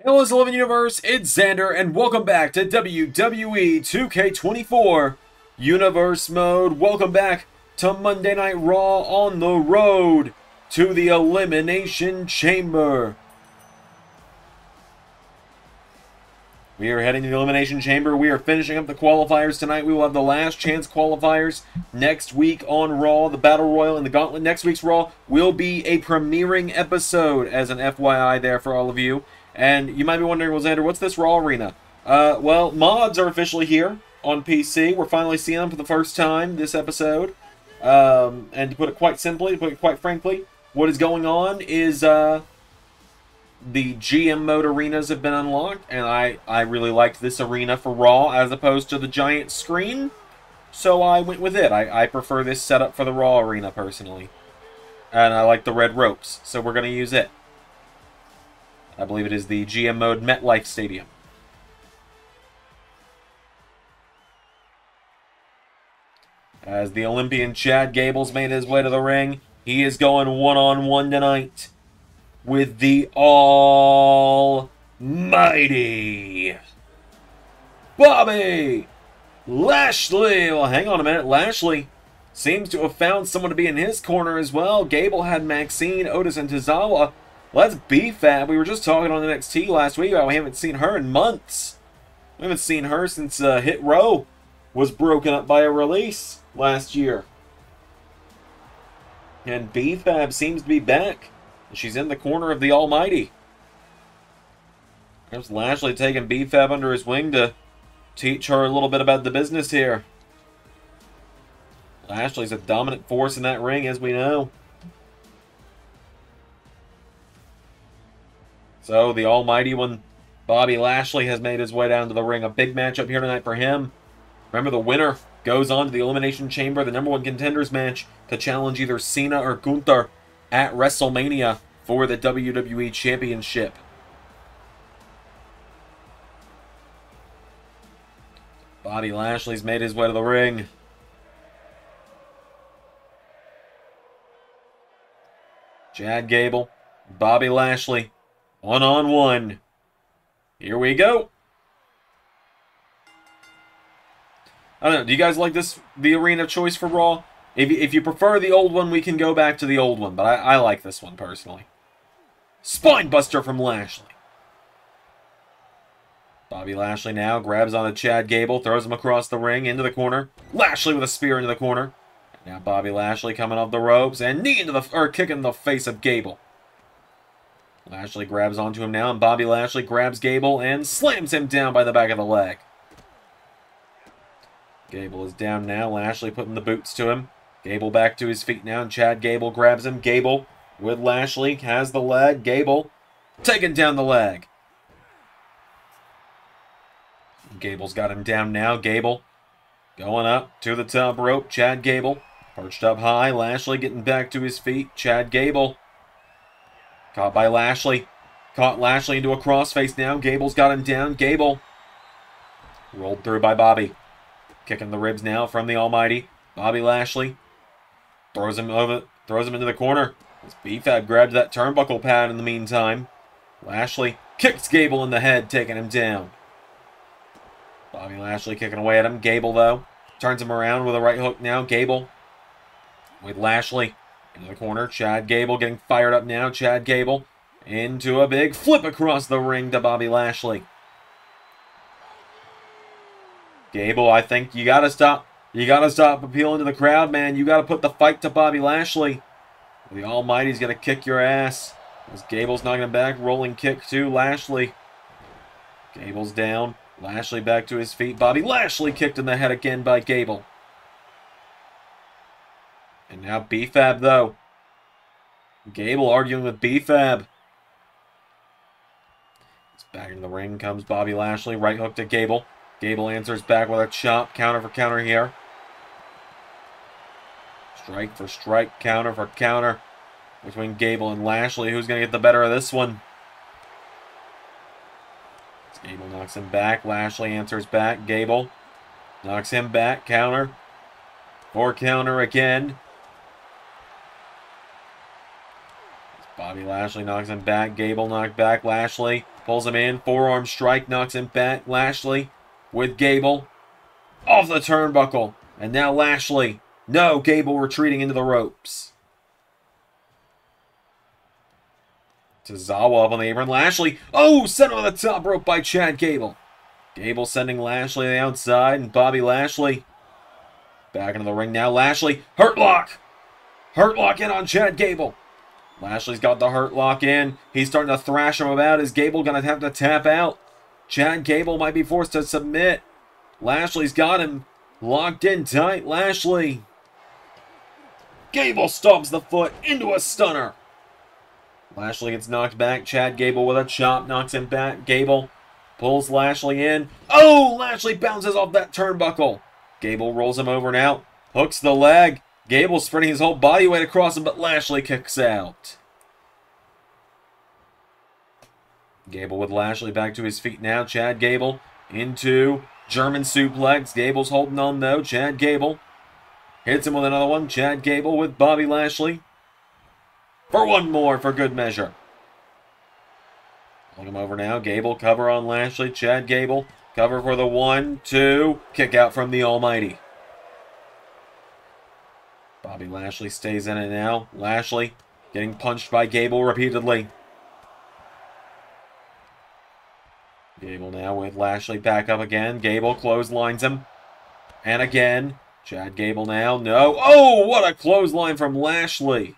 Hello, Living Universe, it's Xander, and welcome back to WWE 2K24 Universe Mode. Welcome back to Monday Night Raw on the road to the Elimination Chamber. We are heading to the Elimination Chamber. We are finishing up the qualifiers tonight. We will have the last chance qualifiers next week on Raw, the Battle Royal and the Gauntlet. Next week's Raw will be a premiering episode, as an FYI there for all of you. And you might be wondering, well, Xander, what's this Raw Arena? Well, mods are officially here on PC. We're finally seeing them for the first time this episode. And to put it quite simply, to put it quite frankly, what is going on is the GM mode arenas have been unlocked, and I really liked this arena for Raw as opposed to the giant screen, so I went with it. I prefer this setup for the Raw arena personally, and I like the red ropes, so we're going to use it. I believe it is the GM mode MetLife Stadium. As the Olympian Chad Gable's made his way to the ring, he is going one-on-one tonight with the almighty Bobby Lashley. Well, hang on a minute. Lashley seems to have found someone to be in his corner as well. Gable had Maxine, Otis, and Tozawa. Well, that's B-Fab. We were just talking on NXT last week about we haven't seen her in months. We haven't seen her since Hit Row was broken up by a release last year. And B-Fab seems to be back. She's in the corner of the Almighty. There's Lashley taking B-Fab under his wing to teach her a little bit about the business here. Lashley's a dominant force in that ring, as we know. So, the almighty one, Bobby Lashley, has made his way down to the ring. A big matchup here tonight for him. Remember, the winner goes on to the Elimination Chamber, the #1 contenders match, to challenge either Cena or Gunther at WrestleMania for the WWE Championship. Bobby Lashley's made his way to the ring. Chad Gable, Bobby Lashley, one-on-one. Here we go. I don't know. Do you guys like this, the arena choice for Raw? If you prefer the old one, we can go back to the old one, but I like this one personally. Spinebuster from Lashley. Bobby Lashley now grabs onto Chad Gable, throws him across the ring, into the corner. Lashley with a spear into the corner. Now Bobby Lashley coming off the ropes, and knee into the, or kick in the face of Gable. Lashley grabs onto him now, and Bobby Lashley grabs Gable and slams him down by the back of the leg. Gable is down now. Lashley putting the boots to him. Gable back to his feet now, and Chad Gable grabs him. Gable with Lashley has the leg. Gable taking down the leg. Gable's got him down now. Gable going up to the top rope. Chad Gable perched up high. Lashley getting back to his feet. Chad Gable caught by Lashley. Caught Lashley into a crossface now. Gable's got him down. Gable rolled through by Bobby. Kicking the ribs now from the almighty Bobby Lashley. Throws him into the corner. As B-Fab grabbed that turnbuckle pad in the meantime. Lashley kicks Gable in the head, taking him down. Bobby Lashley kicking away at him. Gable, though, turns him around with a right hook now. Gable with Lashley into the corner. Chad Gable getting fired up now. Chad Gable into a big flip across the ring to Bobby Lashley. Gable, I think you gotta stop. You gotta stop appealing to the crowd, man. You gotta put the fight to Bobby Lashley. The Almighty's gonna kick your ass. As Gable's knocking him back, rolling kick to Lashley. Gable's down. Lashley back to his feet. Bobby Lashley kicked in the head again by Gable. And now B-Fab, though. Gable arguing with B-Fab. Back into the ring comes Bobby Lashley. Right hook to Gable. Gable answers back with a chop. Counter for counter here. Strike for strike. Counter for counter. Between Gable and Lashley. Who's going to get the better of this one? Gable knocks him back. Lashley answers back. Gable knocks him back. Counter. For counter again. Bobby Lashley knocks him back. Gable knocked back. Lashley Pulls him in. Forearm strike. Knocks him back. Lashley with Gable. Off the turnbuckle. And now Lashley. No, Gable retreating into the ropes. Tozawa up on the apron. Lashley. Oh, sent on the top rope by Chad Gable. Gable sending Lashley to the outside. And Bobby Lashley back into the ring now. Lashley. Hurt lock. Hurt lock in on Chad Gable. Lashley's got the hurt lock in. He's starting to thrash him about. Is Gable going to have to tap out? Chad Gable might be forced to submit. Lashley's got him locked in tight. Lashley. Gable stomps the foot into a stunner. Lashley gets knocked back. Chad Gable with a chop knocks him back. Gable pulls Lashley in. Oh, Lashley bounces off that turnbuckle. Gable rolls him over now. Hooks the leg. Gable spreading his whole body weight across him, but Lashley kicks out. Gable with Lashley back to his feet now. Chad Gable into German suplex. Gable's holding on though. Chad Gable hits him with another one. Chad Gable with Bobby Lashley for one more for good measure. Pulling him over now. Gable cover on Lashley. Chad Gable cover for the 1, 2. Kick out from the Almighty. Bobby Lashley stays in it now. Lashley getting punched by Gable repeatedly. Gable now with Lashley back up again. Gable clotheslines him. And again. Chad Gable now. No. Oh, what a clothesline from Lashley.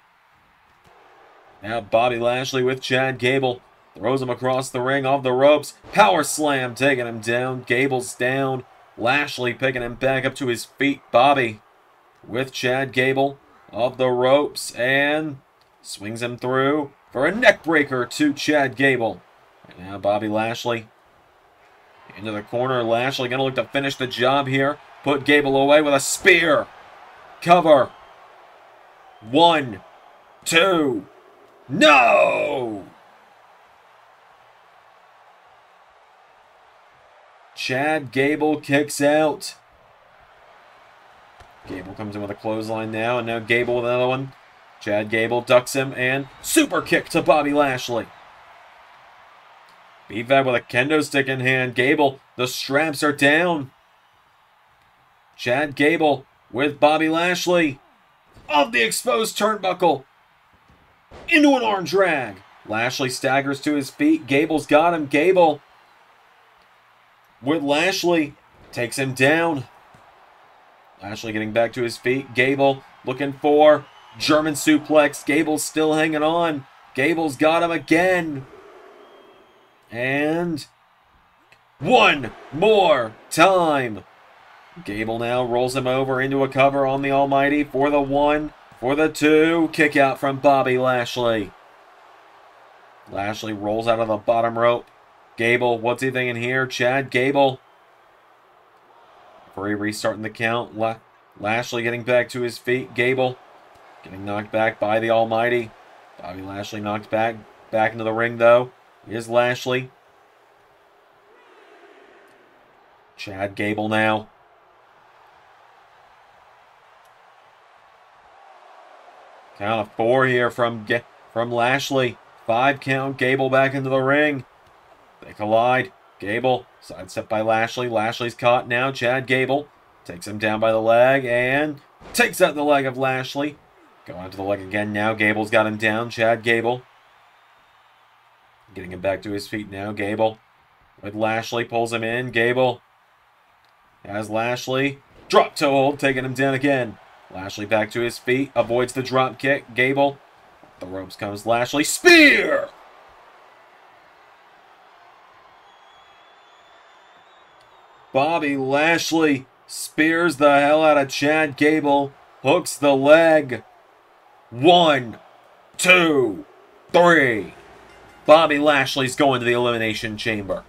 Now Bobby Lashley with Chad Gable. Throws him across the ring off the ropes. Power slam taking him down. Gable's down. Lashley picking him back up to his feet. Bobby with Chad Gable off the ropes and swings him through for a neck breaker to Chad Gable. And now Bobby Lashley into the corner. Lashley going to look to finish the job here. Put Gable away with a spear. Cover. 1, 2. No! Chad Gable kicks out. Gable comes in with a clothesline now, and now Gable with another one. Chad Gable ducks him, and super kick to Bobby Lashley. B-Fab with a kendo stick in hand. Gable, the straps are down. Chad Gable with Bobby Lashley. Off the exposed turnbuckle. Into an arm drag. Lashley staggers to his feet. Gable's got him. Gable with Lashley. Takes him down. Lashley getting back to his feet. Gable looking for German suplex. Gable's still hanging on. Gable's got him again. And one more time. Gable now rolls him over into a cover on the Almighty for the 1, for the 2. Kick out from Bobby Lashley. Lashley rolls out of the bottom rope. Gable, what's he thinking here? Chad Gable. Referee restarting the count. Lashley getting back to his feet. Gable getting knocked back by the Almighty. Bobby Lashley knocked back into the ring though. Here's Lashley. Chad Gable now. Count of 4 here from Lashley. 5 count. Gable back into the ring. They collide. Gable sidestep by Lashley. Lashley's caught now. Chad Gable takes him down by the leg and takes out the leg of Lashley. Going to the leg again now. Gable's got him down. Chad Gable getting him back to his feet now. Gable with Lashley pulls him in. Gable has Lashley. Drop toe hold, taking him down again. Lashley back to his feet, avoids the drop kick. Gable, the ropes comes Lashley. Spear! Bobby Lashley spears the hell out of Chad Gable. Hooks the leg. 1, 2, 3. Bobby Lashley's going to the Elimination Chamber.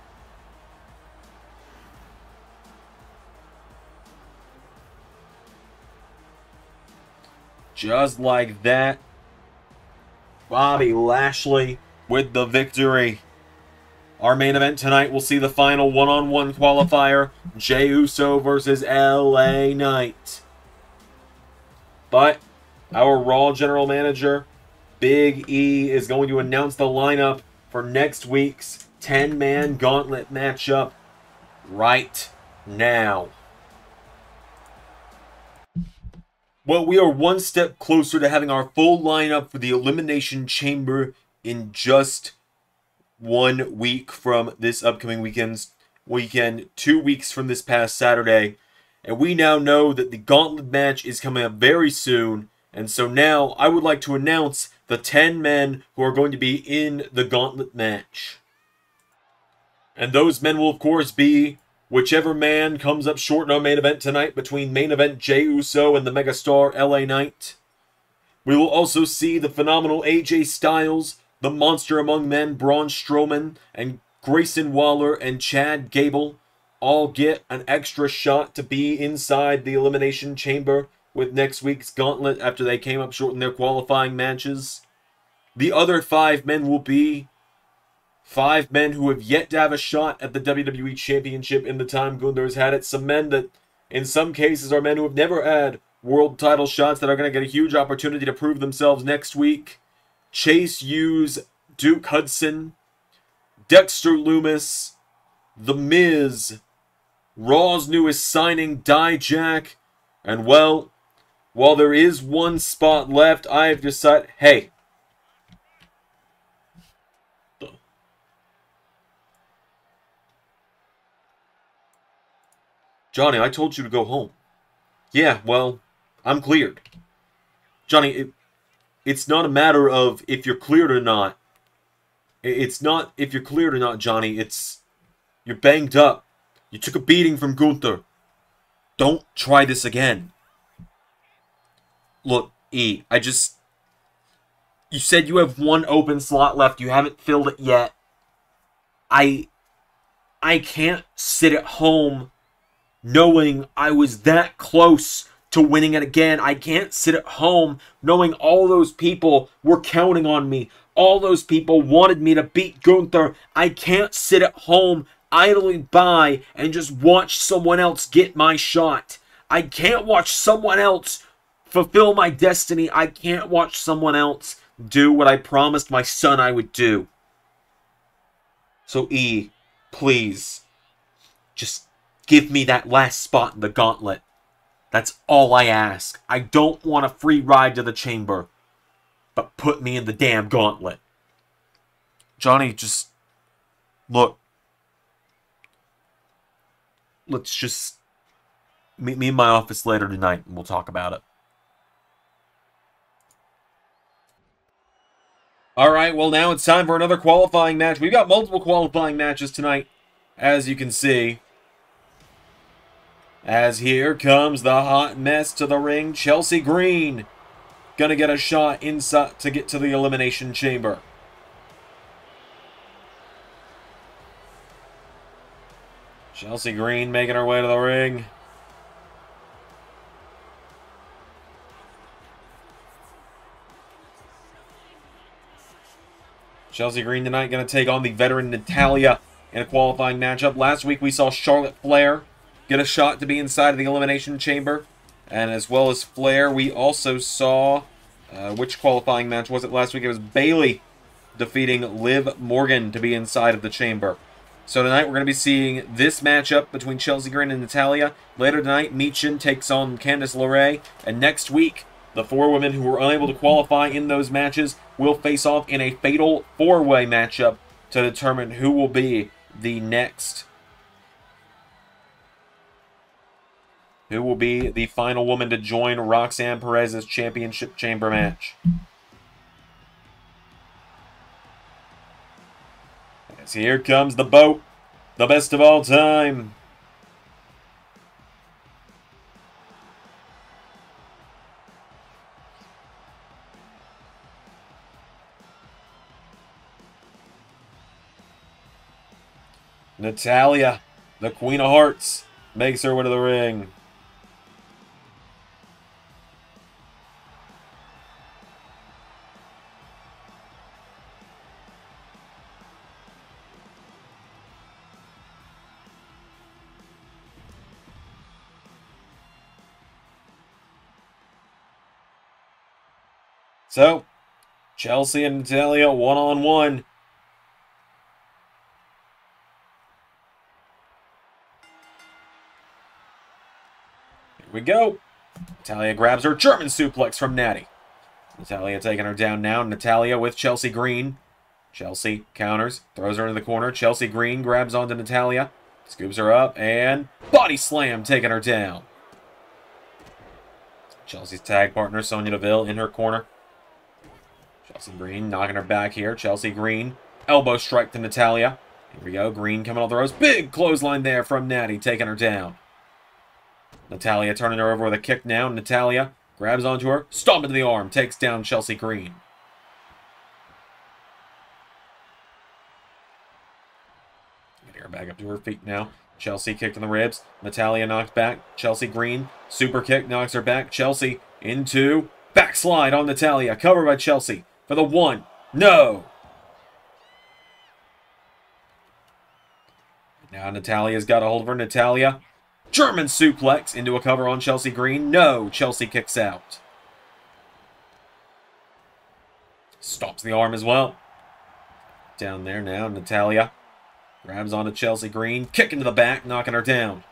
Just like that, Bobby Lashley with the victory. Our main event tonight will see the final one-on-one qualifier, Jey Uso versus LA Knight. But our Raw General Manager, Big E, is going to announce the lineup for next week's 10-man gauntlet matchup right now. Well, we are one step closer to having our full lineup for the Elimination Chamber in just 1 week from this upcoming weekend, 2 weeks from this past Saturday. And we now know that the gauntlet match is coming up very soon. And so now I would like to announce the 10 men who are going to be in the gauntlet match. And those men will, of course, be whichever man comes up short in our main event tonight between main event Jey Uso and the megastar LA Knight. We will also see the phenomenal AJ Styles, the monster among men Braun Strowman, and Grayson Waller and Chad Gable all get an extra shot to be inside the Elimination Chamber with next week's gauntlet after they came up short in their qualifying matches. The other 5 men will be 5 men who have yet to have a shot at the WWE Championship in the time Gunther has had it. Some men that, in some cases, are men who have never had world title shots that are going to get a huge opportunity to prove themselves next week. Chase Hughes, Duke Hudson, Dexter Lumis, The Miz, Raw's newest signing, Dijak, and well, while there is one spot left, I have decided, hey, Johnny, I told you to go home. Yeah, well, I'm cleared. Johnny, it's not a matter of if you're cleared or not. It's not if you're cleared or not, Johnny. It's you're banged up. You took a beating from Gunther. Don't try this again. Look, E, you said you have one open slot left. You haven't filled it yet. I can't sit at home knowing I was that close to winning it again. I can't sit at home knowing all those people were counting on me. All those people wanted me to beat Gunther. I can't sit at home idly by and just watch someone else get my shot. I can't watch someone else fulfill my destiny. I can't watch someone else do what I promised my son I would do. So E, please, just give me that last spot in the gauntlet. That's all I ask. I don't want a free ride to the chamber, but put me in the damn gauntlet. Johnny, just look. Let's just meet me in my office later tonight and we'll talk about it. Alright, well now it's time for another qualifying match. We've got multiple qualifying matches tonight, as you can see. As here comes the hot mess to the ring, Chelsea Green. Gonna get a shot inside to get to the Elimination Chamber. Chelsea Green making her way to the ring. Chelsea Green tonight going to take on the veteran Natalya in a qualifying matchup. Last week we saw Charlotte Flair get a shot to be inside of the Elimination Chamber. And as well as Flair, we also saw, which qualifying match was it last week? It was Bayley defeating Liv Morgan to be inside of the chamber. So tonight we're going to be seeing this matchup between Chelsea Green and Natalya. Later tonight, Michin takes on Candice LeRae. And next week, the 4 women who were unable to qualify in those matches will face off in a fatal 4-way matchup to determine who will be the next. Who will be the final woman to join Roxanne Perez's championship chamber match. As here comes the boat, the best of all time. Natalya, the Queen of Hearts, makes her way to the ring. So, Chelsea and Natalya one-on-one. go. Natalya grabs her. German suplex from Natty. Natalya taking her down now. Natalya with Chelsea Green. Chelsea counters. Throws her into the corner. Chelsea Green grabs onto Natalya. Scoops her up. And body slam taking her down. Chelsea's tag partner, Sonya Deville, in her corner. Chelsea Green knocking her back here. Chelsea Green. Elbow strike to Natalya. Here we go. Green coming off the ropes. Big clothesline there from Natty, taking her down. Natalya turning her over with a kick now. Natalya grabs onto her. Stomp into the arm. Takes down Chelsea Green. Getting her back up to her feet now. Chelsea kicked in the ribs. Natalya knocked back. Chelsea Green. Super kick knocks her back. Chelsea into backslide on Natalya. Covered by Chelsea for the 1. No! Now Natalya's got a hold of her. Natalya. German suplex into a cover on Chelsea Green. No, Chelsea kicks out. Stops the arm as well. Down there now, Natalya grabs onto Chelsea Green. Kick into the back, knocking her down.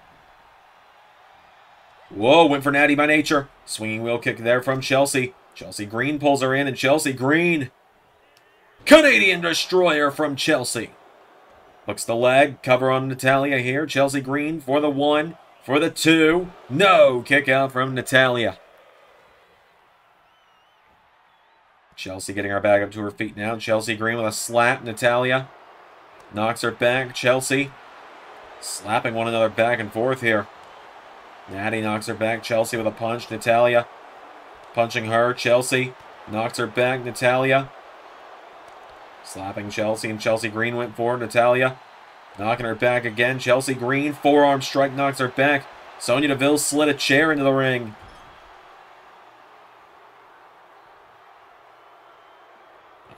Whoa, went for Natty by nature. Swinging wheel kick there from Chelsea. Chelsea Green pulls her in, and Chelsea Green. Canadian Destroyer from Chelsea. Hooks the leg. Cover on Natalya here. Chelsea Green for the 1. For the 2. No. Kick out from Natalya. Chelsea getting her back up to her feet now. Chelsea Green with a slap. Natalya knocks her back. Chelsea slapping one another back and forth here. Natty knocks her back. Chelsea with a punch. Natalya punching her. Chelsea knocks her back. Natalya slapping Chelsea, and Chelsea Green went for Natalya knocking her back again. Chelsea Green, forearm strike, knocks her back. Sonya Deville slid a chair into the ring.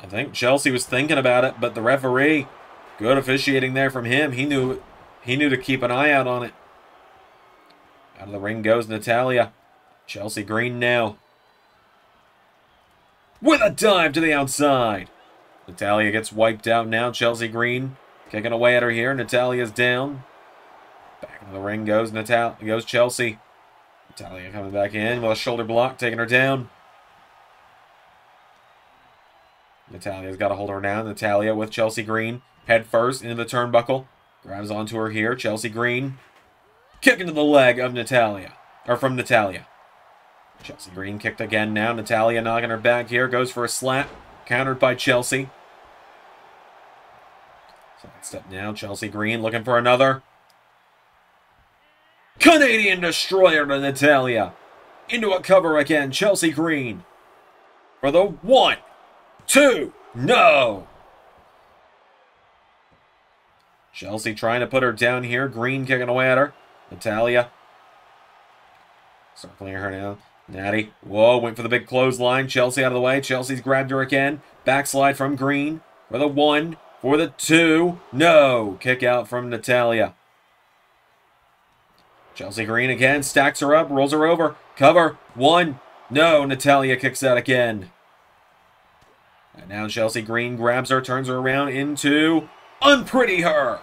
I think Chelsea was thinking about it, but the referee, good officiating there from him. He knew to keep an eye out on it. Out of the ring goes Natalya. Chelsea Green now. With a dive to the outside. Natalya gets wiped out now. Chelsea Green kicking away at her here. Natalya's down. Back into the ring goes Chelsea. Natalya coming back in with a shoulder block, taking her down. Natalya's got a hold of her now. Natalya with Chelsea Green. Head first into the turnbuckle. Grabs onto her here. Chelsea Green. Kick into the leg of Natalya. Or from Natalya. Chelsea Green kicked again now. Natalya knocking her back here. Goes for a slap. Countered by Chelsea. Step now. Chelsea Green looking for another. Canadian Destroyer to Natalya. Into a cover again. Chelsea Green. For the 1, 2, no! Chelsea trying to put her down here. Green kicking away at her. Natalya circling her now. Natty. Whoa, went for the big clothesline. Chelsea out of the way. Chelsea's grabbed her again. Backslide from Green. For the 1, for the 2. No! Kick out from Natalya. Chelsea Green again. Stacks her up. Rolls her over. Cover. 1. No! Natalya kicks out again. And now Chelsea Green grabs her. Turns her around into Unpretty Her.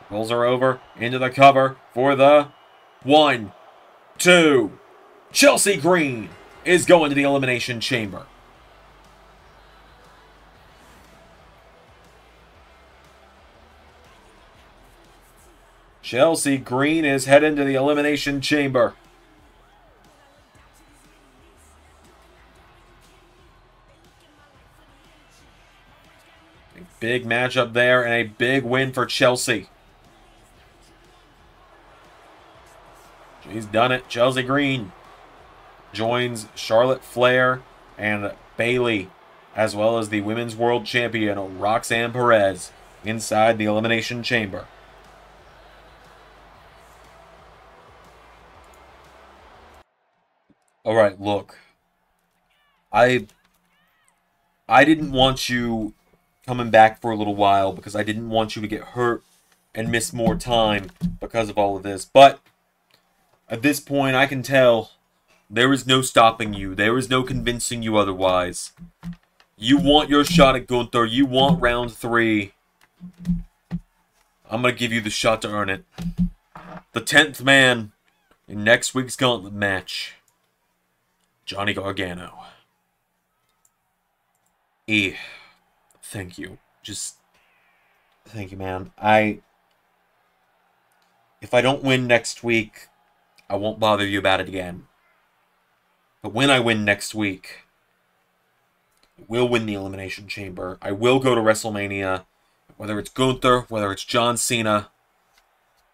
Rolls her over into the cover for the 1, 2. Chelsea Green is going to the Elimination Chamber. Chelsea Green is heading to the Elimination Chamber. A big matchup there and a big win for Chelsea. She's done it. Chelsea Green joins Charlotte Flair and Bayley, as well as the Women's World Champion Roxanne Perez, inside the Elimination Chamber. Alright, look. I didn't want you coming back for a little while because I didn't want you to get hurt and miss more time because of all of this. But at this point, I can tell there is no stopping you. There is no convincing you otherwise. You want your shot at Gunther. You want round 3. I'm going to give you the shot to earn it. The 10th man In next week's gauntlet match, Johnny Gargano. Thank you. Just thank you, man. If I don't win next week, I won't bother you about it again. But when I win next week, I will win the Elimination Chamber. I will go to WrestleMania. Whether it's Gunther, whether it's John Cena,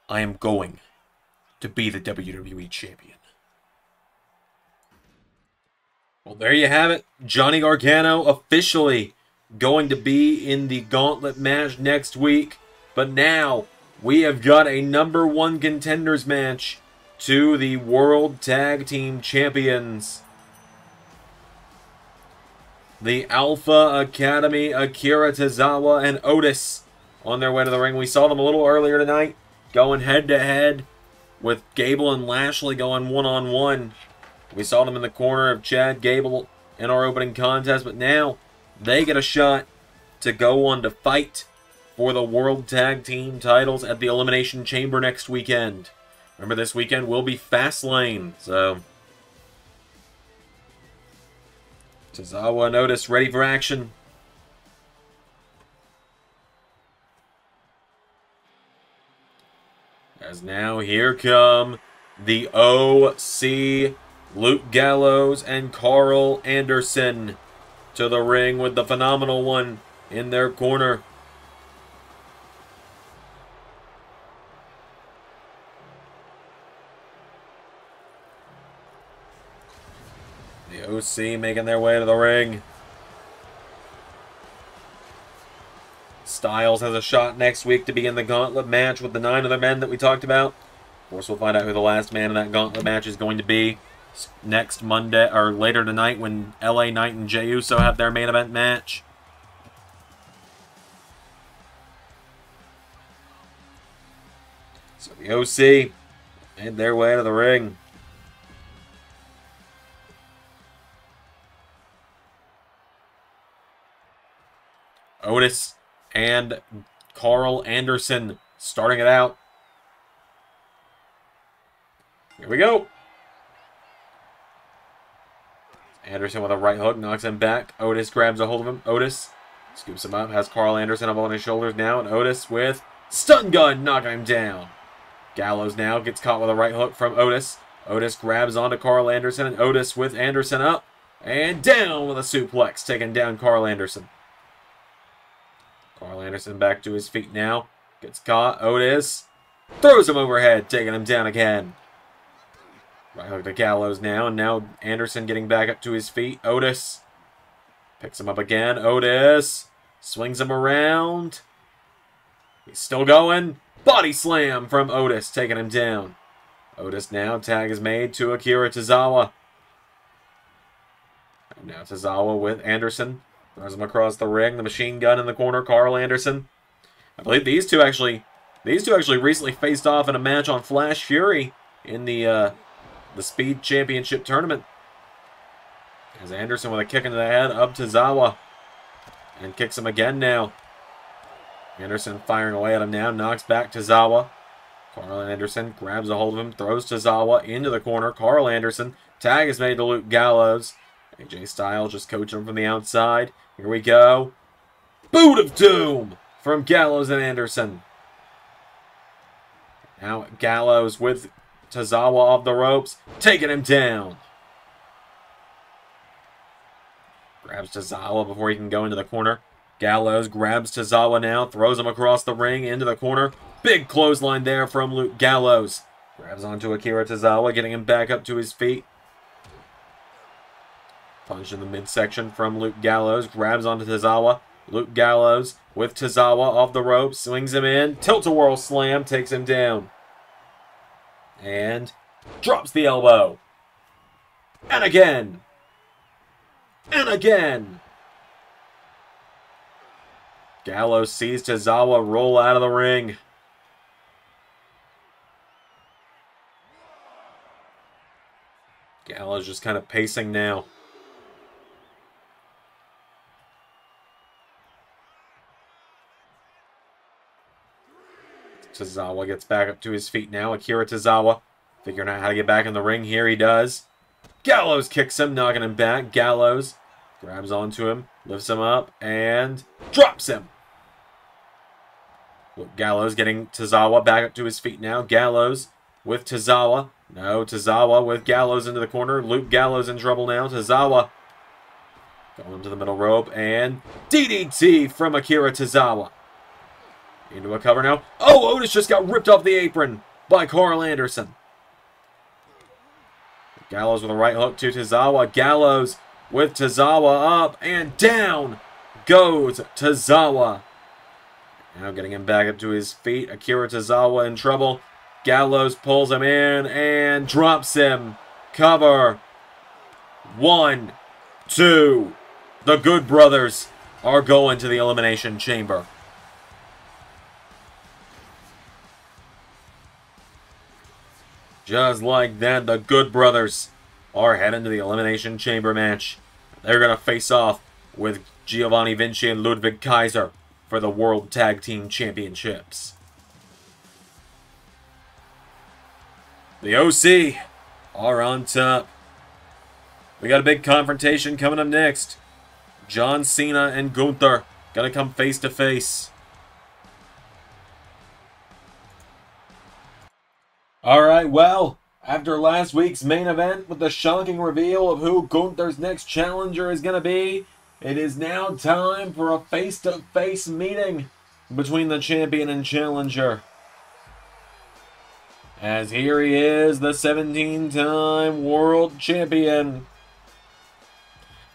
I am going to be the WWE Champion. Well, there you have it. Johnny Gargano officially going to be in the gauntlet match next week. But now, we have got a #1 contenders match to the World Tag Team Champions. The Alpha Academy, Akira Tozawa and Otis on their way to the ring. We saw them a little earlier tonight, going head-to-head with Gable and Lashley going one-on-one. We saw them in the corner of Chad Gable in our opening contest, but now they get a shot to go on to fight for the World Tag Team titles at the Elimination Chamber next weekend. Remember, this weekend will be Fastlane, so Tozawa and Otis ready for action. As now here come the OC, Luke Gallows and Carl Anderson to the ring with the Phenomenal One in their corner. The OC making their way to the ring. Styles has a shot next week to begin the gauntlet match with the 9 other men that we talked about. Of course, we'll find out who the last man in that gauntlet match is going to be next Monday, or later tonight, when LA Knight and Jey Uso have their main event match. So the OC made their way to the ring. Otis and Carl Anderson starting it out. Here we go. Anderson with a right hook, knocks him back. Otis grabs a hold of him. Otis scoops him up, has Carl Anderson up on his shoulders now, and Otis with stun gun, knocking him down. Gallows now gets caught with a right hook from Otis. Otis grabs onto Carl Anderson, and Otis with Anderson up and down with a suplex, taking down Carl Anderson. Carl Anderson back to his feet now. Gets caught. Otis throws him overhead, taking him down again. Right hook to Gallows now, and now Anderson getting back up to his feet. Otis picks him up again. Otis swings him around. He's still going. Body slam from Otis, taking him down. Otis now, tag is made to Akira Tozawa. And now Tozawa with Anderson. Throws him across the ring. The machine gun in the corner. Carl Anderson. I believe these two actually recently faced off in a match on Flash Fury in the Speed Championship tournament. As Anderson with a kick into the head of Tozawa. And kicks him again now. Anderson firing away at him now. Knocks back Tozawa. Carl Anderson grabs a hold of him. Throws Tozawa into the corner. Carl Anderson. Tag is made to Luke Gallows. AJ Styles just coaching him from the outside. Here we go. Boot of Doom from Gallows and Anderson. Now Gallows with Tozawa off the ropes, taking him down. Grabs Tozawa before he can go into the corner. Gallows grabs Tozawa now, throws him across the ring into the corner. Big clothesline there from Luke Gallows. Grabs onto Akira Tozawa, getting him back up to his feet. Punch in the midsection from Luke Gallows. Grabs onto Tozawa. Luke Gallows with Tozawa off the ropes. Swings him in. Tilt-a-whirl slam. Takes him down. And drops the elbow. And again. And again. Gallows sees Tozawa roll out of the ring. Gallows just kind of pacing now. Tozawa gets back up to his feet now. Akira Tozawa Figuring out how to get back in the ring. Here he does. Gallows kicks him, knocking him back. Gallows grabs onto him, lifts him up, and drops him. Gallows getting Tozawa back up to his feet now. Gallows with Tozawa. No, Tozawa with Gallows into the corner. Luke Gallows in trouble now. Tozawa going to the middle rope, and DDT from Akira Tozawa. Into a cover now. Oh, Otis just got ripped off the apron by Carl Anderson. Gallows with a right hook to Tozawa. Gallows with Tozawa up and down goes Tozawa. Now getting him back up to his feet. Akira Tozawa in trouble. Gallows pulls him in and drops him. Cover. 1, 2. The Good Brothers are going to the Elimination Chamber. Just like that, the Good Brothers are heading to the Elimination Chamber match. They're going to face off with Giovanni Vinci and Ludwig Kaiser for the World Tag Team Championships. The OC are on top. We got a big confrontation coming up next. John Cena and Gunther going to come face to face. Alright, well, after last week's main event with the shocking reveal of who Gunther's next challenger is going to be, it is now time for a face-to-face meeting between the champion and challenger. As here he is, the 17-time world champion.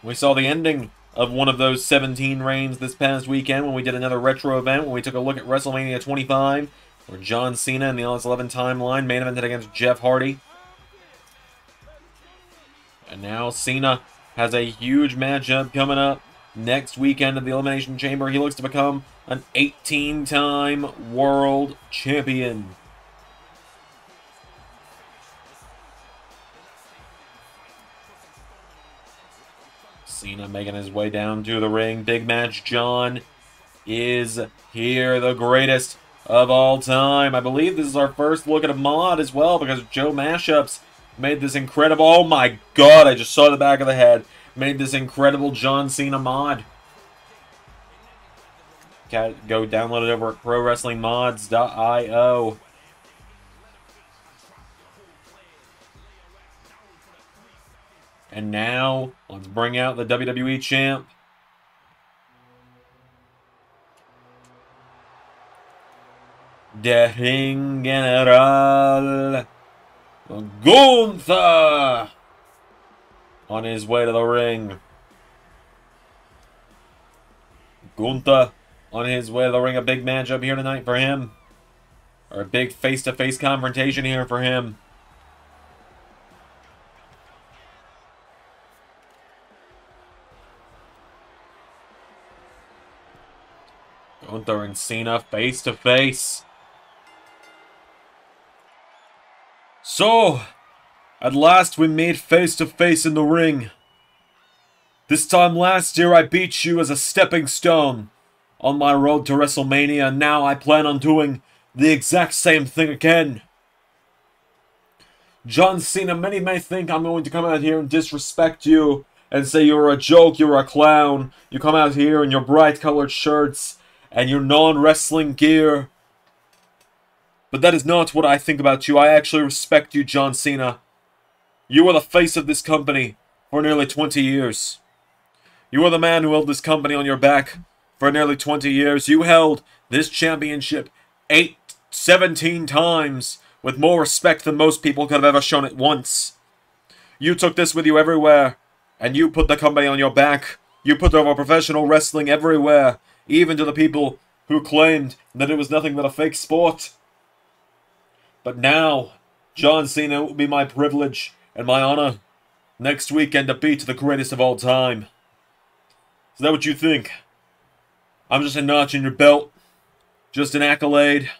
We saw the ending of one of those 17 reigns this past weekend when we did another retro event, when we took a look at WrestleMania 25, where John Cena in the All 11 timeline main evented against Jeff Hardy. And now Cena has a huge matchup coming up next weekend at the Elimination Chamber. He looks to become an 18-time world champion. Cena making his way down to the ring. Big match. John is here, the greatest of all time. I believe this is our first look at a mod as well, because Joe Mashups made this incredible... Oh my god, I just saw the back of the head. Made this incredible John Cena mod. Go download it over at ProWrestlingMods.io. And now, let's bring out the WWE champ. Der Ringgeneral Gunther on his way to the ring. Gunther on his way to the ring. A big matchup here tonight for him. Or a big face-to-face confrontation here for him. Gunther and Cena face-to-face. So, at last we meet face-to-face in the ring. This time last year I beat you as a stepping stone on my road to WrestleMania, and now I plan on doing the exact same thing again. John Cena, many may think I'm going to come out here and disrespect you and say you're a joke, you're a clown. You come out here in your bright-colored shirts and your non-wrestling gear. But that is not what I think about you. I actually respect you, John Cena. You are the face of this company for nearly 20 years. You are the man who held this company on your back for nearly 20 years. You held this championship 17 times with more respect than most people could have ever shown it once. You took this with you everywhere, and you put the company on your back. You put over professional wrestling everywhere, even to the people who claimed that it was nothing but a fake sport. But now, John Cena, it will be my privilege and my honor next weekend to beat the greatest of all time. Is that what you think? I'm just a notch in your belt. Just an accolade.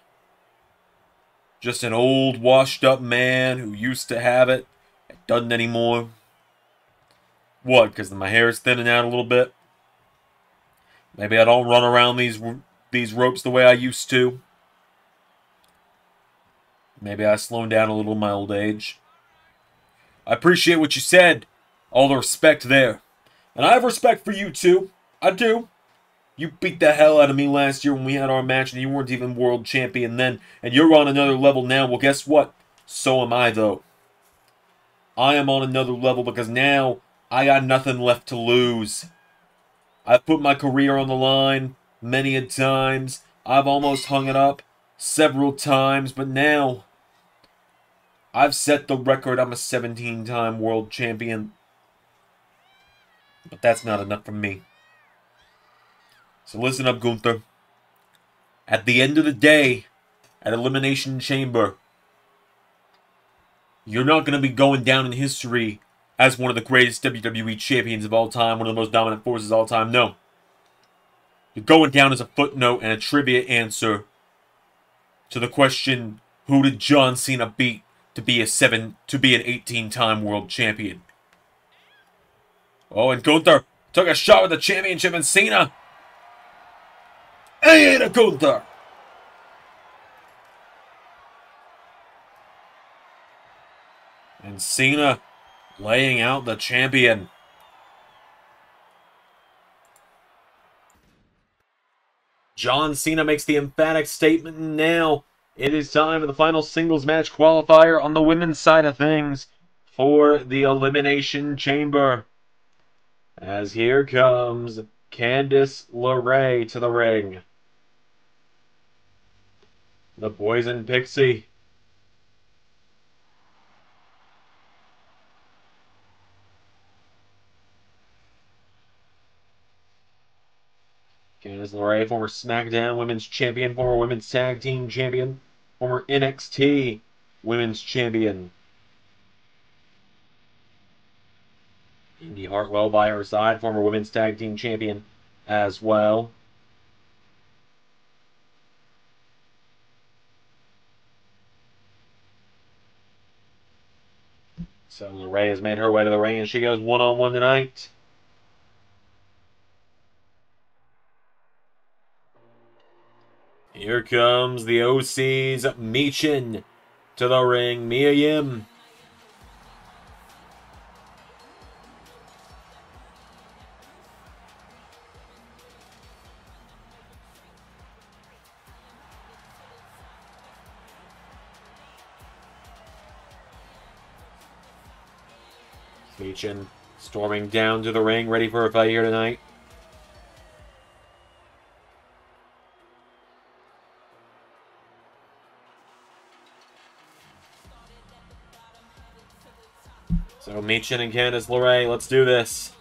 Just an old, washed-up man who used to have it and doesn't anymore. What, because my hair is thinning out a little bit? Maybe I don't run around these ropes the way I used to. Maybe I slowed down a little in my old age. I appreciate what you said. All the respect there. And I have respect for you, too. I do. You beat the hell out of me last year when we had our match, and you weren't even world champion then. And you're on another level now. Well, guess what? So am I, though. I am on another level because now I got nothing left to lose. I've put my career on the line many a times. I've almost hung it up several times, but now I've set the record. I'm a 17-time world champion. But that's not enough for me. So listen up, Gunther. At the end of the day, at Elimination Chamber, you're not going to be going down in history as one of the greatest WWE champions of all time, one of the most dominant forces of all time. No. You're going down as a footnote and a trivia answer to the question, who did John Cena beat to be an 18-time world champion? Oh, and Gunther took a shot with the championship, and Cena ate a Gunther. And Cena laying out the champion. John Cena makes the emphatic statement, and now it is time for the final singles match qualifier on the women's side of things for the Elimination Chamber. As here comes Candice LeRae to the ring. The Poison Pixie. Candice LeRae, former SmackDown Women's Champion, former Women's Tag Team Champion, former NXT Women's Champion. Indy Hartwell by her side, former Women's Tag Team Champion as well. So LeRae has made her way to the ring, and she goes one-on-one tonight. Here comes the OC's Michin to the ring. Mia Yim. Michin storming down to the ring, ready for a fight here tonight. So Michin and Candice LeRae, let's do this.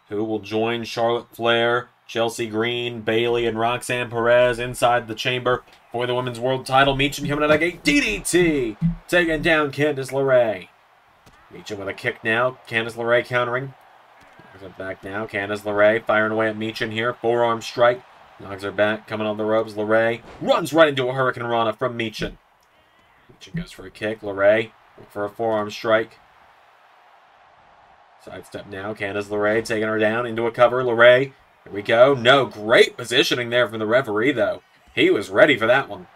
Who will join Charlotte Flair, Chelsea Green, Bayley, and Roxanne Perez inside the chamber for the Women's World title? Michin coming out like a DDT, taking down Candice LeRae. Michin with a kick now. Candice LeRae countering. Knocks it back now. Candice LeRae firing away at Michin here. Forearm strike. Knocks her back. Coming on the ropes. LeRae runs right into a Hurricane Rana from Michin. Michin goes for a kick. LeRae for a forearm strike. Sidestep now. Candice LeRae taking her down into a cover. LeRae. Here we go. No, great positioning there from the referee, though. He was ready for that one.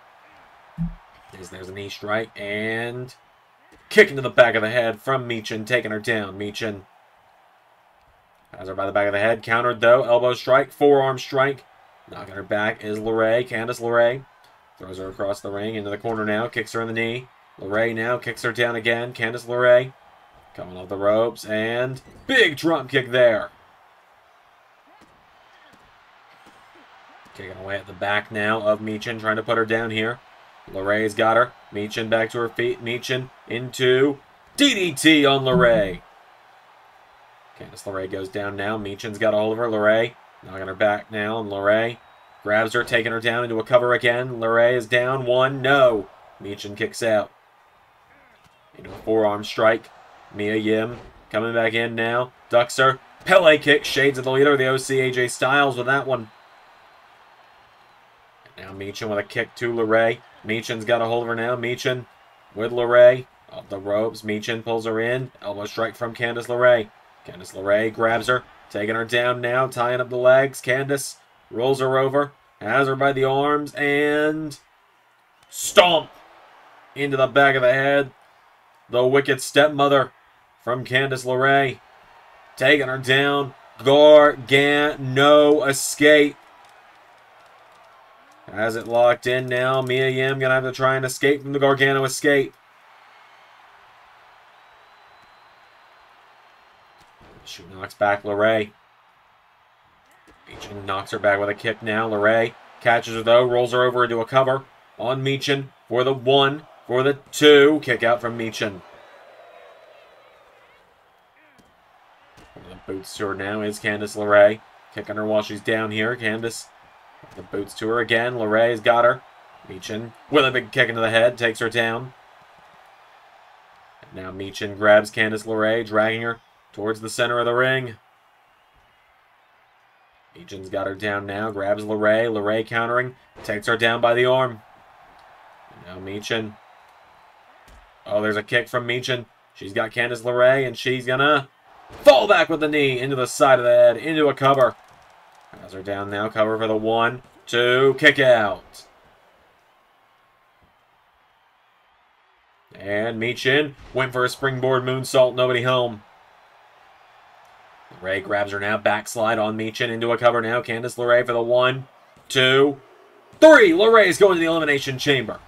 There's a knee strike. And kick into the back of the head from Michin, taking her down. Michin has her by the back of the head. Countered, though. Elbow strike. Forearm strike. Knocking her back is LeRae. Candice LeRae throws her across the ring into the corner now. Kicks her in the knee. LeRae now kicks her down again. Candice LeRae coming off the ropes. And big drop kick there. Kicking away at the back now of Michin. Trying to put her down here. LeRae's got her. Michin back to her feet. Michin into DDT on LeRae. Candice LeRae goes down now. Michin's got a hold of her. LeRae knocking her back now, and LeRae grabs her, taking her down into a cover again. LeRae is down. One, no. Michin kicks out. Into a forearm strike. Mia Yim coming back in now. Ducks her. Pele kick. Shades of the leader of the OC, AJ Styles, with that one. And now Michin with a kick to LeRae. Michin's got a hold of her now. Michin with LeRae. Off the ropes. Michin pulls her in. Elbow strike from Candice LeRae. Candice LeRae grabs her. Taking her down now, tying up the legs. Candice rolls her over, has her by the arms, and stomp into the back of the head. The wicked stepmother from Candice LeRae. Taking her down. No escape. Has it locked in now. Mia Yim going to have to try and escape from the Gargano escape. She knocks back LeRae. Meechin knocks her back with a kick now. LeRae catches her though, rolls her over into a cover on Meechin for the 1, for the 2. Kick out from Meechin. The boots to her now is Candice LeRae. Kicking her while she's down here. Candice, the boots to her again. LeRae's got her. Meechin with a big kick into the head, takes her down. And now Meechin grabs Candice LeRae, dragging her towards the center of the ring. Meechin's got her down now, grabs LeRae. LeRae countering, takes her down by the arm. And now Meechin. Oh, there's a kick from Meechin. She's got Candice LeRae, and she's gonna fall back with the knee into the side of the head, into a cover. Has her down now, cover for the 1, 2, kick out. And Meechin went for a springboard moonsault, nobody home. LeRae grabs her now, backslide on Meechin into a cover now. Candice LeRae for the 1, 2, 3. LeRae's going to the Elimination Chamber.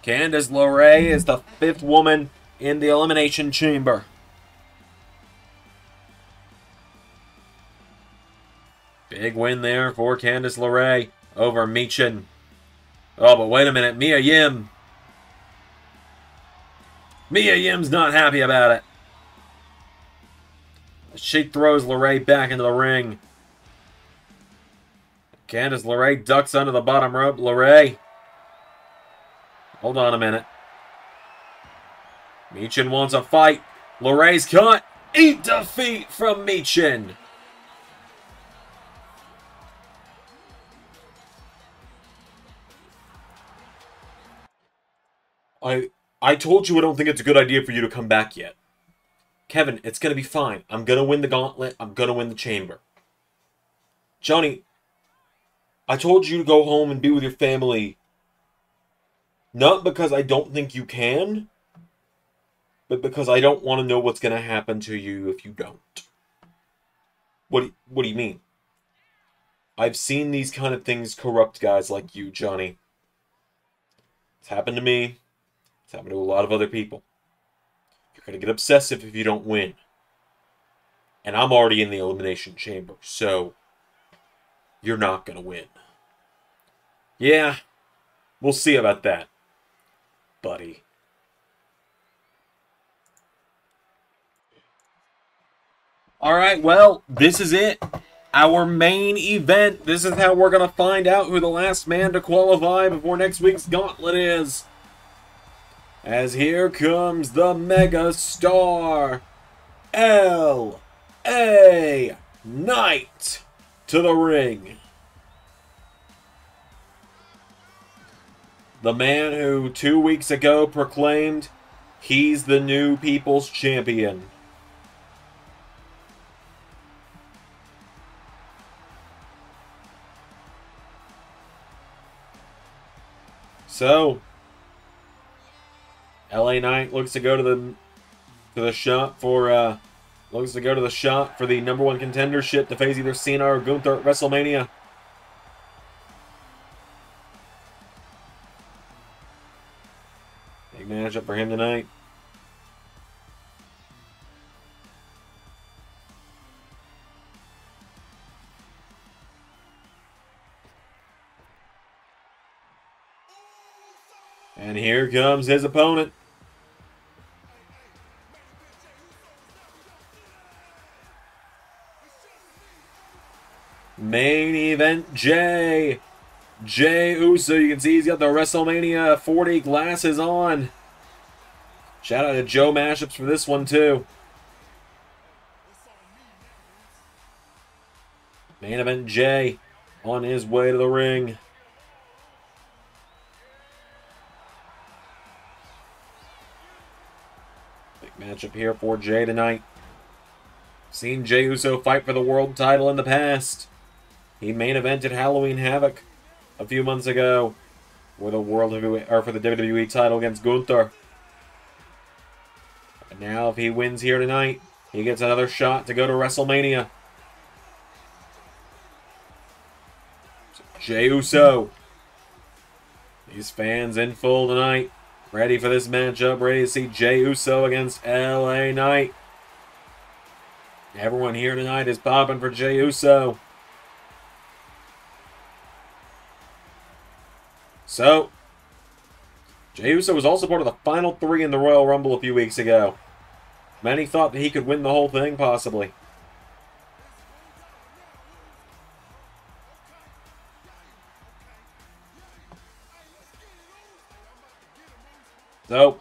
Candice LeRae is the 5th woman in the Elimination Chamber. Big win there for Candice LeRae over Meechin. Oh, but wait a minute. Mia Yim. Mia Yim's not happy about it. She throws LeRae back into the ring. Candice LeRae ducks under the bottom rope. LeRae. Hold on a minute. Meechin wants a fight. LeRae's cut. Eat defeat from Meechin. I told you I don't think it's a good idea for you to come back yet. Kevin, it's going to be fine. I'm going to win the gauntlet. I'm going to win the chamber. Johnny, I told you to go home and be with your family. Not because I don't think you can, but because I don't want to know what's going to happen to you if you don't. What do you mean? I've seen these kind of things corrupt guys like you, Johnny. It's happened to me. It's happened to a lot of other people. You're going to get obsessive if you don't win. And I'm already in the Elimination Chamber, so you're not going to win. Yeah, we'll see about that, buddy. Alright, well, this is it. Our main event. This is how we're going to find out who the last man to qualify before next week's gauntlet is. As here comes the mega star, L.A. Knight, to the ring. The man who 2 weeks ago proclaimed he's the new People's Champion. So, LA Knight looks to go to the shot for the #1 contendership to face either Cena or Gunther at WrestleMania. Big matchup for him tonight. And here comes his opponent. Main event Jay Uso. You can see he's got the WrestleMania 40 glasses on. Shout out to Joe Mashups for this one too. Main event Jay on his way to the ring. Big matchup here for Jay tonight. Seen Jey Uso fight for the world title in the past. He main evented Halloween Havoc a few months ago for the for the WWE title against Gunther. And now, if he wins here tonight, he gets another shot to go to WrestleMania. So Jey Uso. These fans in full tonight. Ready for this matchup. Ready to see Jey Uso against LA Knight. Everyone here tonight is popping for Jey Uso. So, Jey Uso was also part of the final 3 in the Royal Rumble a few weeks ago. Many thought that he could win the whole thing, possibly. So,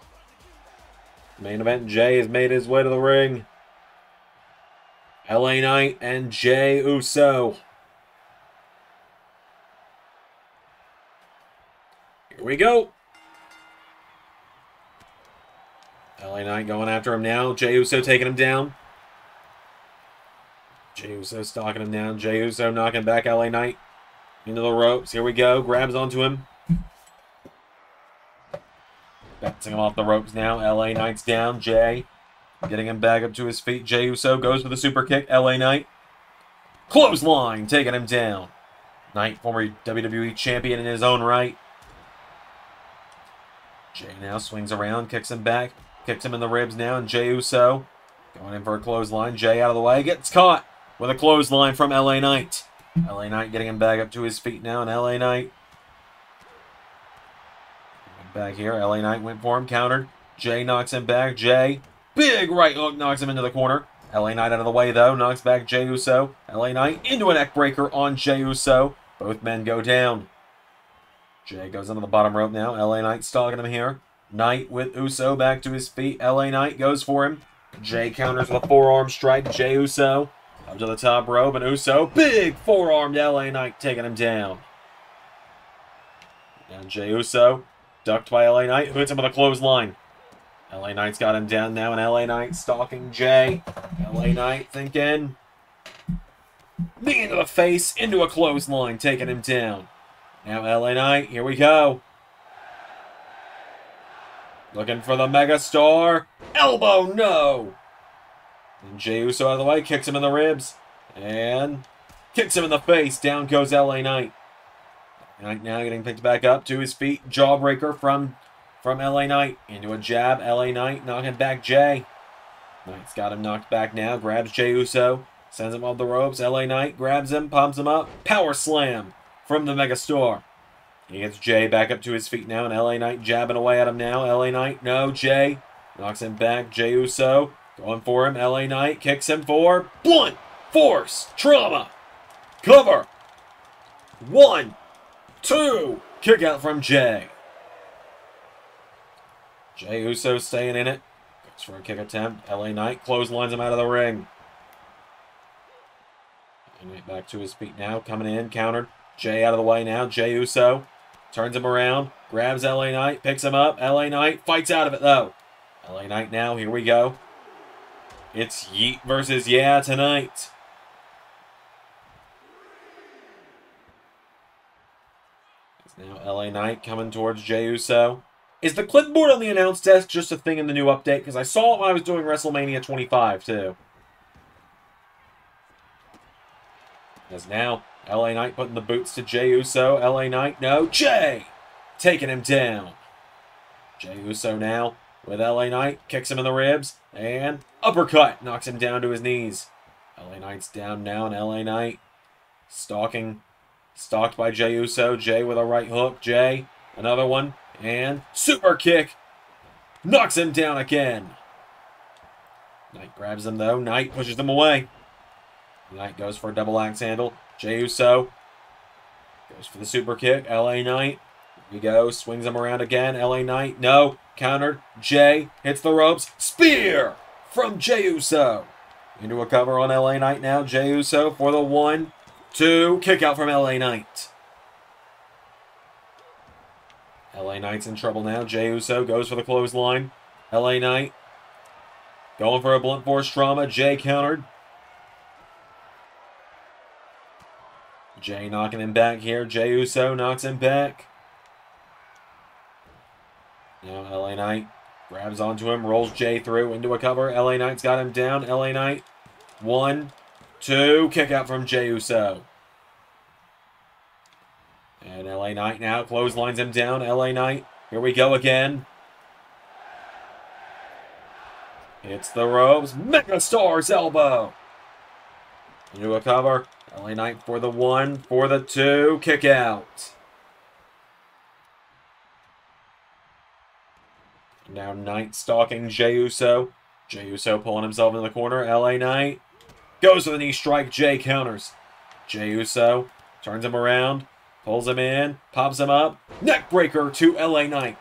main event, Jey has made his way to the ring. LA Knight and Jey Uso. Here we go. LA Knight going after him now. Jey Uso taking him down. Jey Uso stalking him down. Jey Uso knocking back LA Knight into the ropes. Here we go. Grabs onto him. Bouncing him off the ropes now. LA Knight's down. Jey getting him back up to his feet. Jey Uso goes for the super kick. LA Knight. Clothesline, taking him down. Knight, former WWE champion in his own right. Jey now swings around, kicks him back. Kicks him in the ribs now, and Jey Uso going in for a clothesline. Jey out of the way. Gets caught with a clothesline from LA Knight. LA Knight getting him back up to his feet now, and LA Knight back here. LA Knight went for him, countered. Jey knocks him back. Jey, big right hook, knocks him into the corner. LA Knight out of the way, though. Knocks back Jey Uso. LA Knight into a neck breaker on Jey Uso. Both men go down. Jey goes under the bottom rope now. LA Knight stalking him here. Knight with Uso back to his feet. LA Knight goes for him. Jey counters with a forearm strike. Jey Uso up to the top rope, and Uso, big forearm to LA Knight, taking him down. Now Jey Uso ducked by LA Knight, who hits him with a clothesline. LA Knight's got him down now, and LA Knight stalking Jey. LA Knight thinking. Knee into the face, into a clothesline, taking him down. Now LA Knight, here we go. Looking for the megastar. Elbow, no! And Jey Uso out of the way, kicks him in the ribs. And kicks him in the face. Down goes LA Knight. Knight now getting picked back up to his feet. Jawbreaker from LA Knight. Into a jab. LA Knight knocking back Jey. Knight's got him knocked back now. Grabs Jey Uso. Sends him off the ropes. LA Knight grabs him, pumps him up. Power slam from the megastar. He gets Jey back up to his feet now, and LA Knight jabbing away at him now. LA Knight, no, Jey. Knocks him back. Jey Uso going for him. LA Knight kicks him for blunt force trauma. Cover. 1, 2. Kick out from Jey. Jey Uso staying in it. Goes for a kick attempt. LA Knight clotheslines him out of the ring. LA Knight back to his feet now. Coming in, countered. Jey out of the way now. Jey Uso turns him around. Grabs LA Knight. Picks him up. LA Knight fights out of it, though. LA Knight now. Here we go. It's Yeet versus Yeah tonight. It's now LA Knight coming towards Jey Uso. Is the clipboard on the announce desk just a thing in the new update? Because I saw it when I was doing WrestleMania 25, too. As now, LA Knight putting the boots to Jey Uso. LA Knight, no. Jey! Taking him down. Jey Uso now with LA Knight. Kicks him in the ribs. And uppercut. Knocks him down to his knees. LA Knight's down now, and LA Knight stalked by Jey Uso. Jey with a right hook. Jey, another one. And super kick. Knocks him down again. Knight grabs him, though. Knight pushes him away. Knight goes for a double axe handle. Jey Uso goes for the super kick. LA Knight. Here we go. Swings him around again. LA Knight. No. Countered. Jey hits the ropes. Spear from Jey Uso. Into a cover on LA Knight now. Jey Uso for the 1, 2. Kick out from LA Knight. LA Knight's in trouble now. Jey Uso goes for the clothesline. LA Knight going for a blunt force trauma. Jey countered. Jay knocking him back here. Jey Uso knocks him back. Now LA Knight grabs onto him, rolls Jay through into a cover. LA Knight's got him down. LA Knight, 1, 2, kick out from Jey Uso. And LA Knight now clotheslines him down. LA Knight, here we go again. Hits the ropes. Megastar's elbow. Into a cover. LA Knight for the 1, for the 2, kick out. Now Knight stalking Jey Uso. Jey Uso pulling himself in the corner. LA Knight goes for the knee strike. Jay counters. Jey Uso turns him around. Pulls him in. Pops him up. Neckbreaker to LA Knight.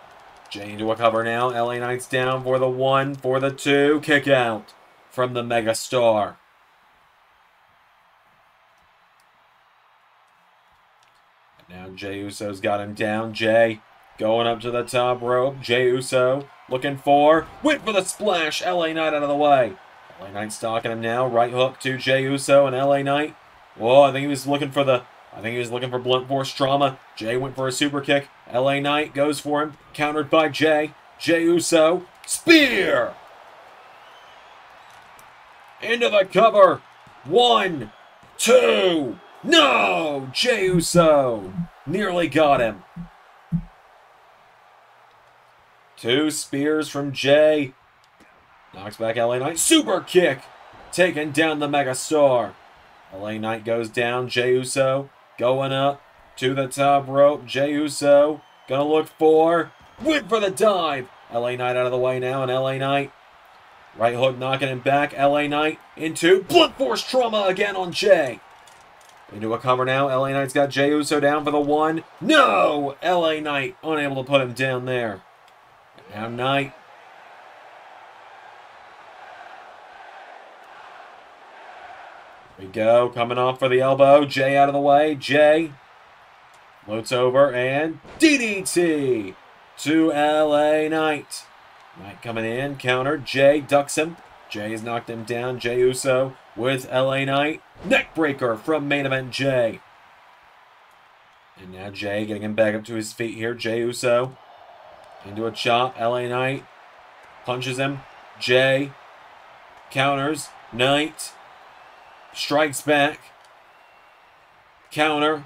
Jay into a cover now. LA Knight's down for the 1, for the 2. Kick out from the Megastar. Now Jey Uso's got him down. Jay going up to the top rope. Jey Uso looking for. Went for the splash. LA Knight out of the way. LA Knight stalking him now. Right hook to Jey Uso and LA Knight. Whoa, I think he was looking for blunt force trauma. Jay went for a super kick. LA Knight goes for him. Countered by Jay. Jey Uso. Spear! Into the cover. 1, 2. No! Jey Uso nearly got him. 2 spears from Jay. Knocks back LA Knight. Super kick. Taking down the Megastar. LA Knight goes down. Jey Uso going up to the top rope. Jey Uso gonna look for. Went for the dive. LA Knight out of the way now, and LA Knight. Right hook knocking him back. LA Knight into blunt force trauma again on Jay. Into a cover now. LA Knight's got Jey Uso down for the 1. No! LA Knight unable to put him down there. Now Knight. Here we go. Coming off for the elbow. Jay out of the way. Jay floats over and DDT to LA Knight. Knight coming in. Counter. Jay ducks him. Jay's knocked him down. Jey Uso with LA Knight. Neckbreaker from main event Jay. And now Jay getting him back up to his feet here. Jey Uso into a chop. LA Knight punches him. Jay counters. Knight strikes back. Counter.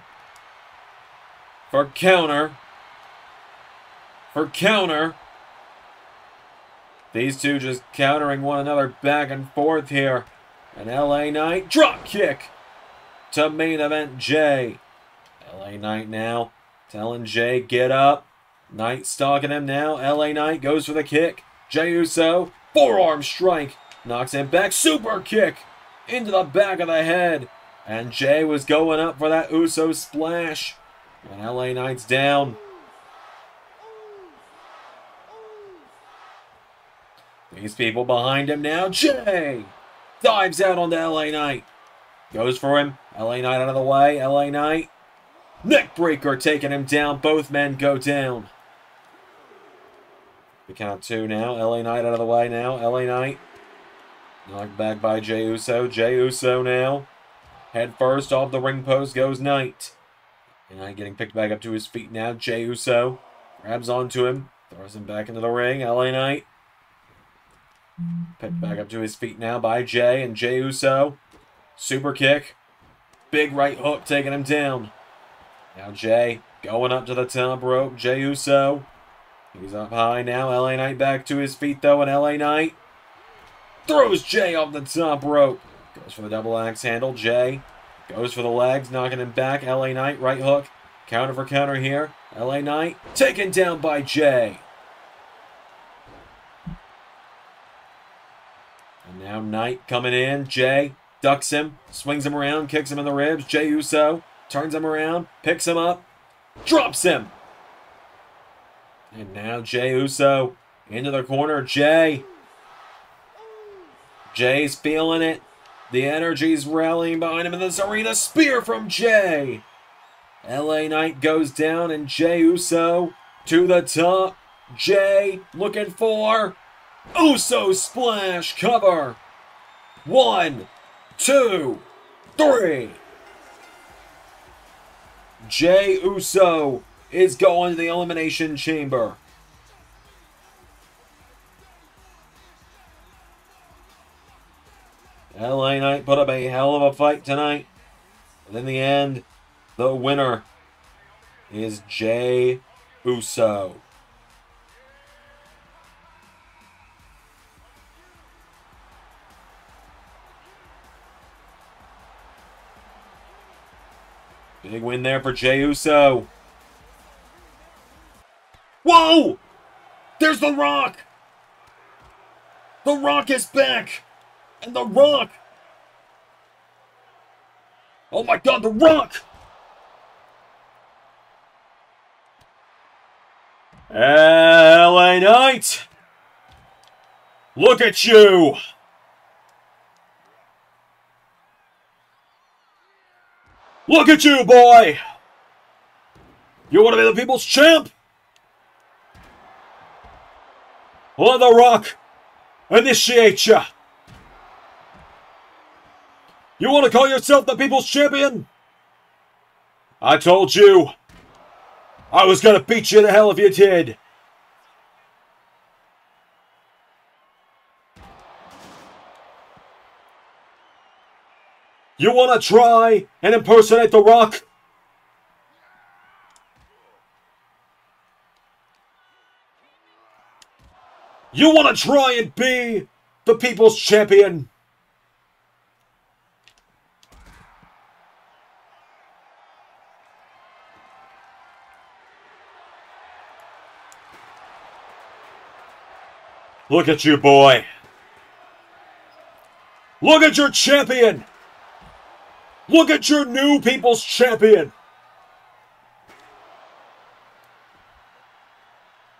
For counter. For counter. These two just countering one another back and forth here. And LA Knight, drop kick to main event Jay. LA Knight now telling Jay, get up. Knight stalking him now. LA Knight goes for the kick. Jey Uso, forearm strike. Knocks him back. Super kick into the back of the head. And Jay was going up for that Uso splash. And LA Knight's down. These people behind him now. Jay dives out onto LA Knight. Goes for him. LA Knight out of the way. LA Knight. Neckbreaker taking him down. Both men go down. We count 2 now. LA Knight out of the way now. LA Knight. Knocked back by Jey Uso. Jey Uso now. Head first off the ring post goes Knight. And Knight getting picked back up to his feet now. Jey Uso grabs onto him. Throws him back into the ring. LA Knight. Picked back up to his feet now by Jay and Jey Uso. Super kick. Big right hook taking him down. Now Jay going up to the top rope. Jey Uso. He's up high now. LA Knight back to his feet though, and LA Knight throws Jay off the top rope. Goes for the double axe handle. Jay goes for the legs, knocking him back. LA Knight right hook. Counter for counter here. LA Knight taken down by Jay. And now Knight coming in. Jay ducks him, swings him around, kicks him in the ribs. Jey Uso turns him around, picks him up, drops him. And now Jey Uso into the corner. Jay's feeling it. The energy's rallying behind him in this arena. Spear from Jay. LA Knight goes down and Jey Uso to the top. Jay looking for Uso splash cover. 1, 2, 3. Jey Uso is going to the Elimination Chamber. LA Knight put up a hell of a fight tonight. But in the end, the winner is Jey Uso. Big win there for Jey Uso. Whoa! There's The Rock! The Rock is back! And The Rock! Oh my God, The Rock! LA Knight! Look at you! Look at you, boy! You want to be the people's champ? Let The Rock initiate ya! You want to call yourself the people's champion? I told you I was gonna beat you to hell if you did. You want to try and impersonate The Rock? You want to try and be the people's champion? Look at you, boy. Look at your champion. Look at your new people's champion.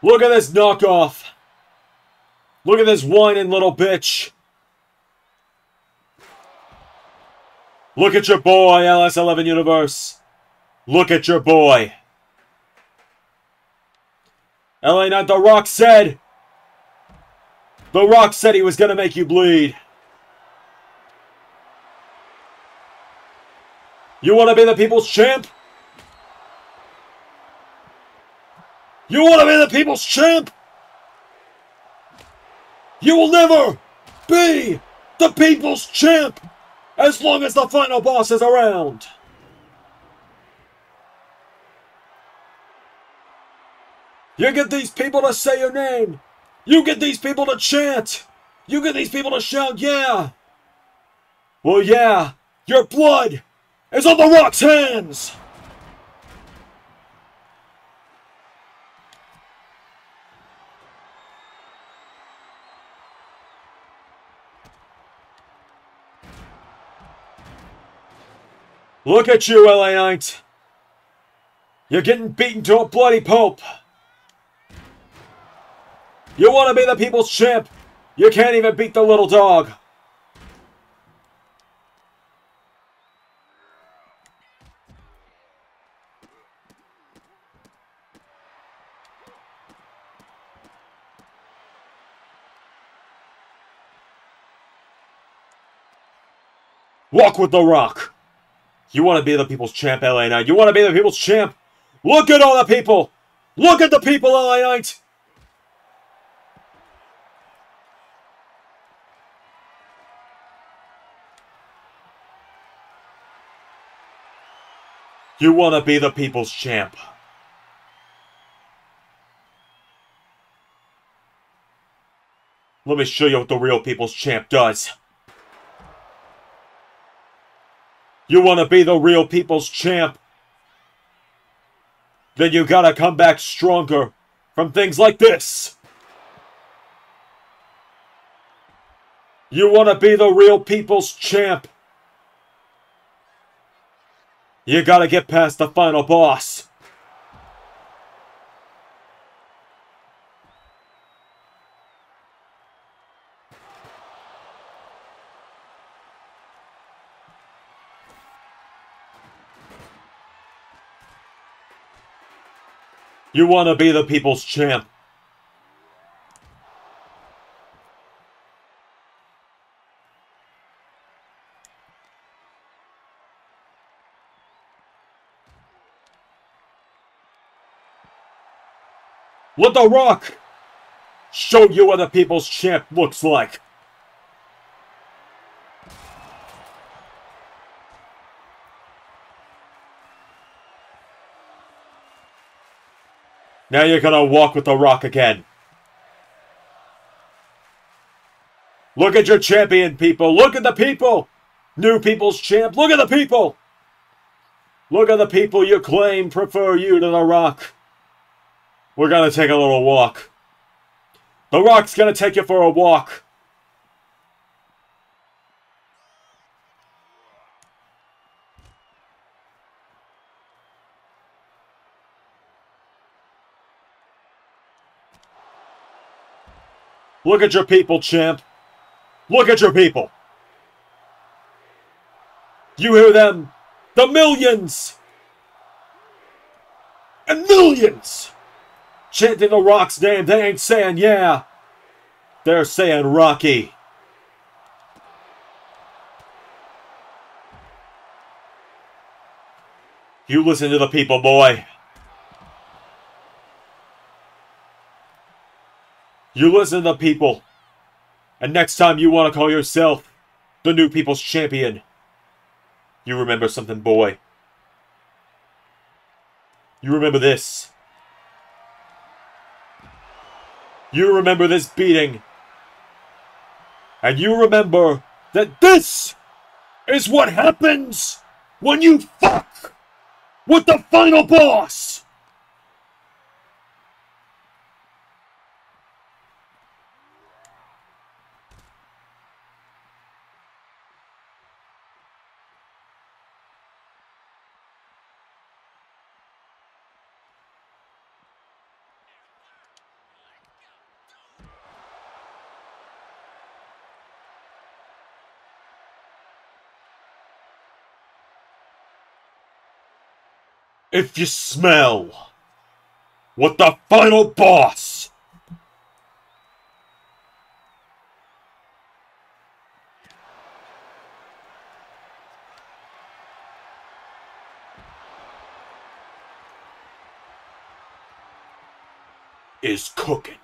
Look at this knockoff. Look at this whining little bitch. Look at your boy, LS11 Universe. Look at your boy. LA Knight, The Rock said. The Rock said he was going to make you bleed. You want to be the people's champ? You want to be the people's champ? You will never be the people's champ as long as the final boss is around. You get these people to say your name. You get these people to chant. You get these people to shout, yeah. Well, yeah, your blood is on The Rock's hands. Look at you, LA Knight. You're getting beaten to a bloody pulp. You want to be the people's champ? You can't even beat the little dog. Walk with The Rock. You want to be the people's champ, LA Knight. You want to be the people's champ. Look at all the people. Look at the people, LA Knight. You want to be the people's champ. Let me show you what the real people's champ does. You want to be the real people's champ? Then you gotta come back stronger from things like this. You want to be the real people's champ? You gotta get past the final boss. You want to be the people's champ? Let The Rock show you what the People's Champ looks like. Now you're gonna walk with The Rock again. Look at your champion, people. Look at the people. New People's Champ. Look at the people. Look at the people you claim prefer you to The Rock. We're gonna take a little walk. The Rock's gonna take you for a walk. Look at your people, champ. Look at your people. You hear them? The millions! And millions! Chanting The Rock's name. They ain't saying yeah. They're saying Rocky. You listen to the people, boy. You listen to the people. And next time you want to call yourself the New People's Champion, you remember something, boy. You remember this. You remember this beating. And you remember that this is what happens when you fuck with the final boss. If you smell what the final boss is cooking.